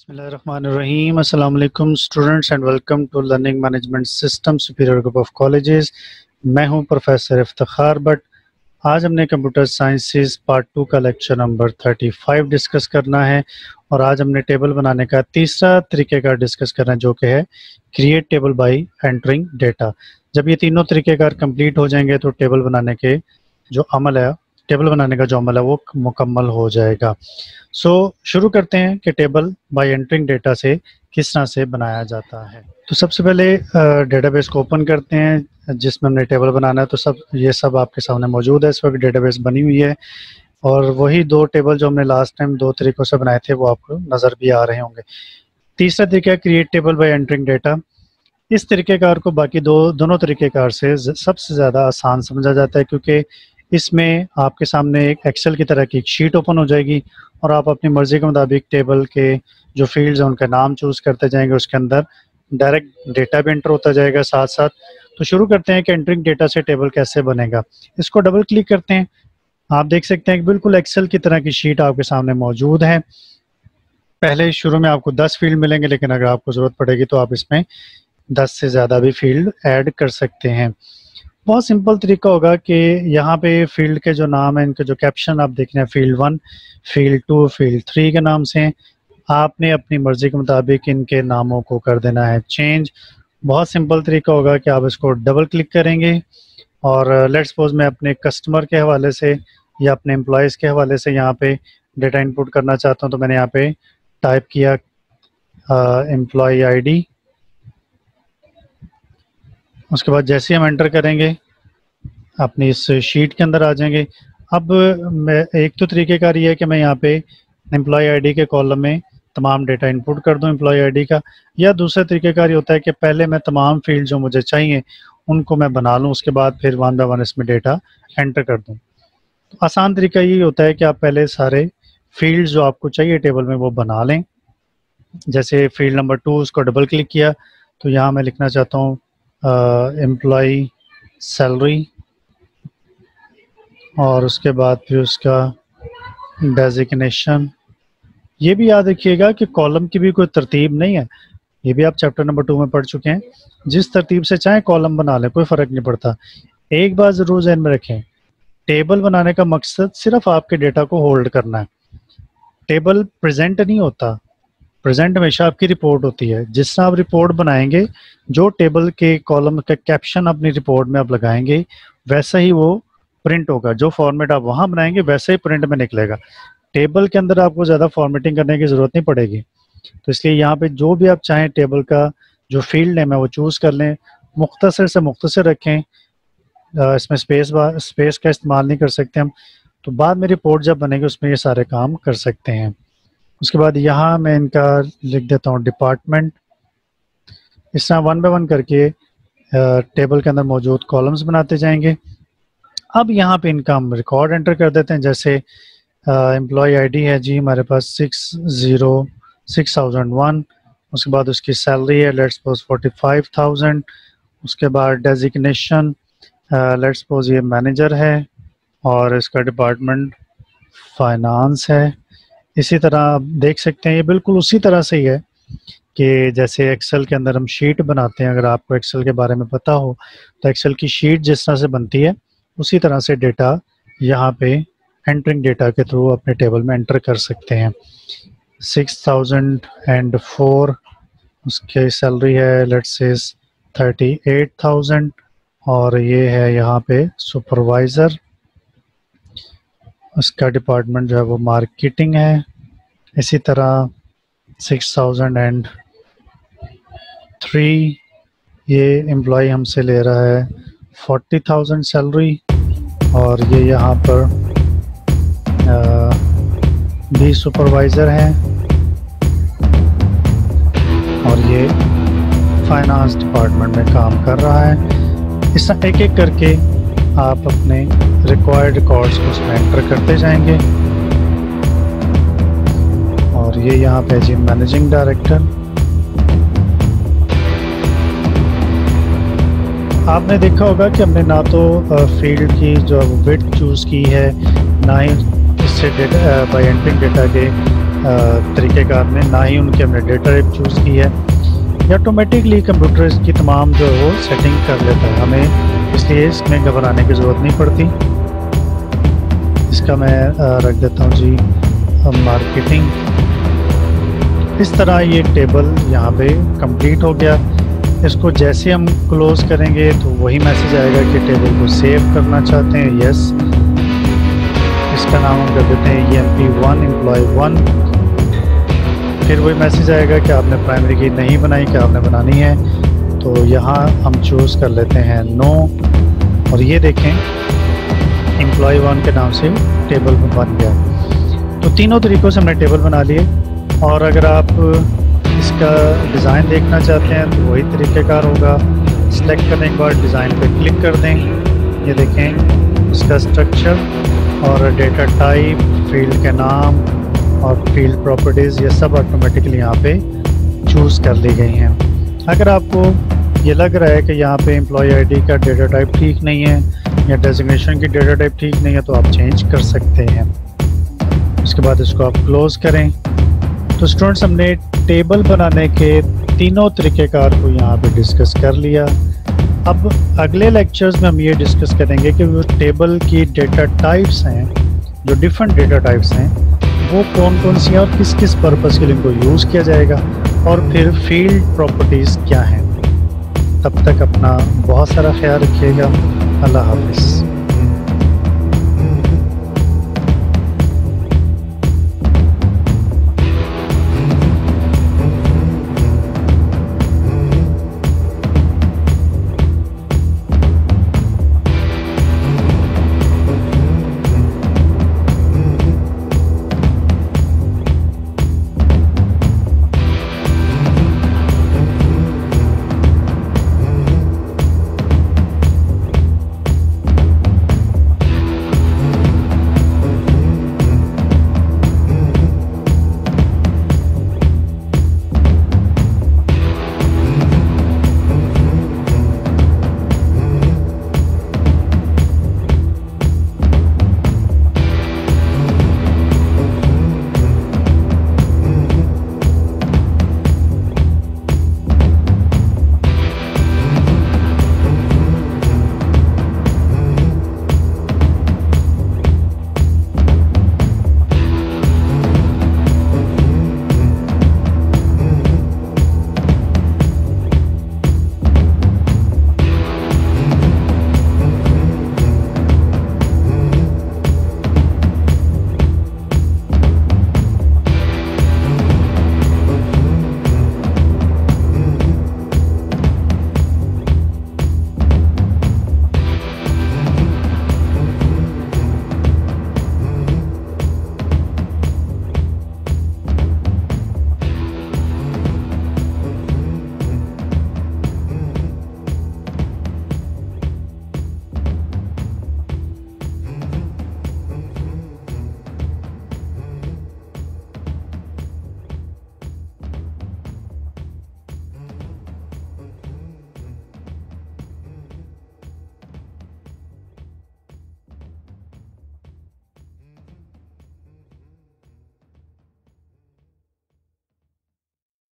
बिस्मिल्लाहिर्रहमानिर्रहीम। अस्सलाम वालेकुम students and welcome to learning management system superior group of colleges. मैं हूं प्रोफेसर इफ्तिखार भट्ट। आज हमने कंप्यूटर साइंसेस पार्ट 2 का लेक्चर नंबर 35 डिस्कस करना है और आज हमने टेबल बनाने का तीसरा तरीक़ेकार डिस्कस करना है, जो कि है create table by entering data. जब ये तीनों तरीक़ेकार कंप्लीट हो जाएंगे तो टेबल बनाने का जो अमल है वो मुकम्मल हो जाएगा। शुरू करते हैं कि टेबल बाय एंटरिंग डेटा से किस तरह से बनाया जाता है। तो सबसे पहले डेटाबेस को ओपन करते हैं जिसमें हमने टेबल बनाना है। तो ये सब आपके सामने मौजूद है। इस वक्त डेटाबेस बनी हुई है और वही दो टेबल जो हमने लास्ट टाइम दो तरीक़ों से बनाए थे वो आपको नज़र भी आ रहे होंगे। तीसरा तरीका है create table by entering data. इस तरीक़ेकार को बाकी दोनों तरीक़ेकार से सबसे ज़्यादा आसान समझा जाता है, क्योंकि इसमें आपके सामने एक एक्सेल की तरह की एक शीट ओपन हो जाएगी और आप अपनी मर्ज़ी के मुताबिक टेबल के जो फील्ड्स हैं उनका नाम चूज़ करते जाएंगे। उसके अंदर डायरेक्ट डेटा भी एंटर होता जाएगा साथ साथ। तो शुरू करते हैं कि एंटरिंग डेटा से टेबल कैसे बनेगा। इसको डबल क्लिक करते हैं। आप देख सकते हैं कि बिल्कुल एक्सेल की तरह की शीट आपके सामने मौजूद है। पहले शुरू में आपको 10 फील्ड मिलेंगे, लेकिन अगर आपको ज़रूरत पड़ेगी तो आप इसमें 10 से ज़्यादा भी फील्ड ऐड कर सकते हैं। बहुत सिंपल तरीका होगा कि यहाँ पे फील्ड के जो नाम है, इनके जो कैप्शन आप देख रहे हैं, फील्ड 1, फील्ड 2, फील्ड 3 के नाम से आपने अपनी मर्ज़ी के मुताबिक इनके नामों को कर देना है चेंज। बहुत सिंपल तरीका होगा कि आप इसको डबल क्लिक करेंगे और लेट्स सपोज मैं अपने कस्टमर के हवाले से या अपने एम्प्लॉयज़ के हवाले से यहाँ पे डेटा इनपुट करना चाहता हूँ। तो मैंने यहाँ पे टाइप किया एम्प्लॉय ID। उसके बाद जैसे हम एंटर करेंगे अपनी इस शीट के अंदर आ जाएंगे। अब मैं एक तो तरीक़ेकार ये है कि मैं यहाँ पे एम्प्लॉय ID के कॉलम में तमाम डेटा इनपुट कर दूँ एम्प्लॉय ID का, या दूसरा तरीक़ेकार ये होता है कि पहले मैं तमाम फील्ड जो मुझे चाहिए उनको मैं बना लूँ, उसके बाद फिर 1 बाय 1 इसमें डेटा एंटर कर दूँ। तो आसान तरीका ये होता है कि आप पहले सारे फील्ड जो आपको चाहिए टेबल में वो बना लें। जैसे फील्ड नंबर 2, उसको डबल क्लिक किया तो यहाँ मैं लिखना चाहता हूँ एम्प्लॉय सैलरी, और उसके बाद फिर उसका डेजिग्नेशन। ये भी याद रखिएगा कि कॉलम की भी कोई तरतीब नहीं है, ये भी आप चैप्टर नंबर 2 में पढ़ चुके हैं। जिस तरतीब से चाहे कॉलम बना लें, कोई फ़र्क नहीं पड़ता। एक बात ज़रूर ध्यान में रखें, टेबल बनाने का मकसद सिर्फ आपके डेटा को होल्ड करना है। टेबल प्रेजेंट नहीं होता, प्रेजेंट हमेशा आपकी रिपोर्ट होती है। जिस तरह आप रिपोर्ट बनाएंगे, जो टेबल के कॉलम का कैप्शन अपनी रिपोर्ट में आप लगाएंगे वैसा ही वो प्रिंट होगा। जो फॉर्मेट आप वहाँ बनाएंगे वैसे ही प्रिंट में निकलेगा। टेबल के अंदर आपको ज़्यादा फॉर्मेटिंग करने की ज़रूरत नहीं पड़ेगी। तो इसलिए यहाँ पे जो भी आप चाहें टेबल का जो फील्ड नेम है वो चूज़ कर लें, मुख्तसर से मुख्तसर रखें। इसमें स्पेस का इस्तेमाल नहीं कर सकते हम। तो बाद में रिपोर्ट जब बनेगी उसमें ये सारे काम कर सकते हैं। उसके बाद यहाँ मैं इनका लिख देता हूँ डिपार्टमेंट। इस तरह 1 बाय 1 करके टेबल के अंदर मौजूद कॉलम्स बनाते जाएंगे। अब यहाँ पे इनका हम रिकॉर्ड एंटर कर देते हैं। जैसे एम्प्लॉय ID है जी हमारे पास 6001। उसके बाद उसकी सैलरी है लेट्स सपोज 45,000। उसके बाद डेजिग्नेशन लेट्स सपोज ये मैनेजर है और इसका डिपार्टमेंट फाइनेंस है। इसी तरह आप देख सकते हैं ये बिल्कुल उसी तरह से ही है कि जैसे एक्सेल के अंदर हम शीट बनाते हैं। अगर आपको एक्सेल के बारे में पता हो तो एक्सेल की शीट जिस तरह से बनती है उसी तरह से डेटा यहाँ पे एंटरिंग डेटा के थ्रू अपने टेबल में एंटर कर सकते हैं। 6004 उसकी सैलरी है लेट्स से 38,000 और ये है यहाँ पे सुपरवाइज़र। उसका डिपार्टमेंट जो है वो मार्केटिंग है। इसी तरह 6003 ये एम्प्लॉय हमसे ले रहा है 40,000 सैलरी और ये यहाँ पर भी सुपरवाइज़र हैं और ये फाइनेंस डिपार्टमेंट में काम कर रहा है। इस तरह एक एक करके आप अपने रिक्वायर्ड रिकॉर्ड्स को उसमें एंटर करते जाएंगे। और ये यहाँ पे जी मैनेजिंग डायरेक्टर। आपने देखा होगा कि हमने ना तो फील्ड की जो विड्थ चूज़ की है, ना ही इससे डेटा बाय एंटरिंग डेटा के तरीक़ेकार में, ना ही उनके हमने डेटा टाइप चूज़ की है। या ऑटोमेटिकली कंप्यूटर इसकी तमाम जो है वो सेटिंग कर लेता है, हमें इसलिए इसमें घबराने की ज़रूरत नहीं पड़ती। इसका मैं रख देता हूँ जी मार्केटिंग। इस तरह ये टेबल यहाँ पे कंप्लीट हो गया। इसको जैसे हम क्लोज़ करेंगे तो वही मैसेज आएगा कि टेबल को सेव करना चाहते हैं, यस। इसका नाम हम कर देते हैं EMP1 एम्प्लॉय 1। फिर वही मैसेज आएगा कि आपने प्राइमरी की नहीं बनाई, कि आपने बनानी है, तो यहाँ हम चूज़ कर लेते हैं नो। और ये देखें एम्प्लॉय 1 के नाम से टेबल बन गया। तो तीनों तरीक़ों से हमने टेबल बना लिए। और अगर आप इसका डिज़ाइन देखना चाहते हैं तो वही तरीक़ेकार होगा। सेलेक्ट करने के बाद डिज़ाइन पे क्लिक कर दें। ये देखें इसका स्ट्रक्चर और डेटा टाइप, फील्ड के नाम और फील्ड प्रॉपर्टीज़, ये सब ऑटोमेटिकली यहाँ पे चूज़ कर ली गई हैं। अगर आपको ये लग रहा है कि यहाँ पे एम्प्लॉय आईडी का डेटा टाइप ठीक नहीं है या डेजिग्नेशन की डेटा टाइप ठीक नहीं है, तो आप चेंज कर सकते हैं। उसके बाद इसको आप क्लोज़ करें। तो स्टूडेंट्स, हमने टेबल बनाने के तीनों तरीक़ेकार को यहाँ पे डिस्कस कर लिया। अब अगले लेक्चर्स में हम ये डिस्कस करेंगे कि वो टेबल की डेटा टाइप्स हैं, जो डिफरेंट डेटा टाइप्स हैं, वो कौन कौन सी हैं और किस किस पर्पज़ के लिए इनको यूज़ किया जाएगा, और फिर फील्ड प्रॉपर्टीज़ क्या हैं। तब तक अपना बहुत सारा ख्याल रखिएगा। अल्लाह हाफ़िज़।